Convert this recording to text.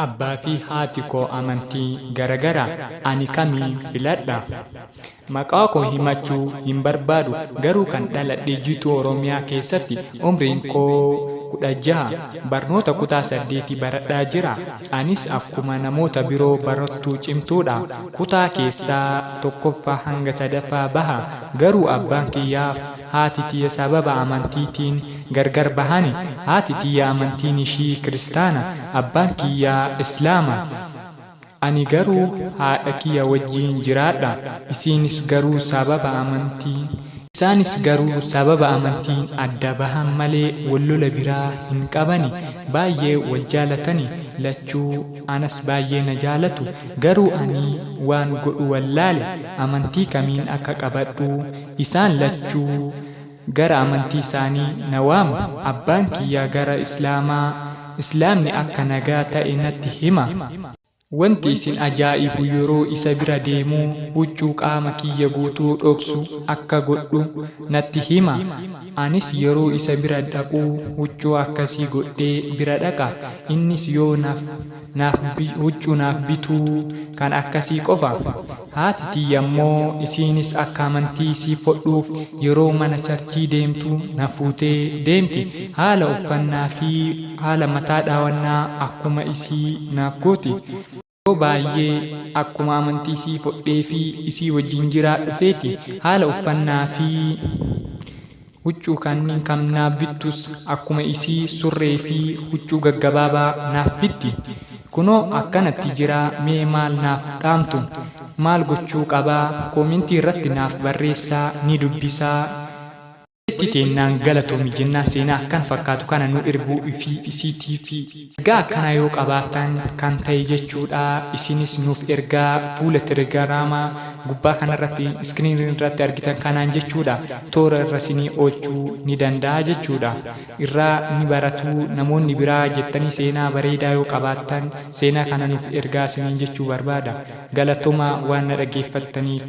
Abbaa fi haati koo amantii garagara ani kamiin filadha? Maqaa koo himachuu hin barbaadu, garuu kan dhaladhe jiituu Oromiyaa keessatti umriin koo 16 barnoota kutaa 8 baradhaa jira. Anis akkuma namoota biroo barattuu cimtuudha. Kutaa keessaa tokkoffaa hanga sadaffaa baha. Garuu abbaan kiyyaaf haati tiyya sababa amantiitiin gargar bahani. Haati tiyya amantiin ishii kiristaana, abbaan kiyyaa islaama. Ani garuu haadha kiyya wajjin jiraadha. Isaanis garuu sababa amantiin adda bahan malee wallola biraa hin qabani. Baay'ee wal jaalatani lachuu, anas baay'ee na jaalatu. Garuu ani waan godhu wallaale, amantii kamiin akka qabadhu. Isaan lachuu gara amantii isaanii na waamu. Abbaan kiyya gara islaamaa, islaamni akka nagaa ta'e natti hima. Wanti isin ajaa'ibu yeroo isa bira deemuu huccuu qaama kiyya guutuu dhoksu akka godhu natti hima. Anis yeroo isa bira dhaqu huccuu akkasii godhee bira dhaqa. Innis yoo huccuu naaf bituu kan akkasii qofa. Haati tiyya immoo isiinis akka amantii isii fudhuuf yeroo mana charchii deemtu na fuutee deemti. Haala uffannaa fi haala mataa dhaawannaa akkuma isii naaf gooti. Yeroo baay'ee akkuma amantii isii fudhee fi isii wajjin jiraadhu feeti. Haala uffannaa fi huccuu kanneen kam naaf bittus akkuma isii surree fi huccuu gaggabaabaa naaf bitti. Kunoo akkanatti jira. Mee maal naaf dhaamtu? Maal gochuu qabaa? Koomentii irratti naaf barreessaa, ni dubbisaa. Teenaan galatoomi jennaan. Seenaa akkan fakkaatu kana nu erguu fi isiitii fi ergaa akkana yoo qabaatan kan ta'e jechuudha. Isinis nuuf ergaa fuula telegiraamaa gubbaa kanarratti iskiriinii irratti argitan kanaan jechuudha. Toora irra isinii oolchuu ni danda'a jechuudha. Irraa ni baratu namoonni biraa jettanii seenaa bareedaa yoo qabaatan seenaa kana nuuf ergaa isiniin jechuu barbaada. Galatooma waan na dhaggeeffattaniif.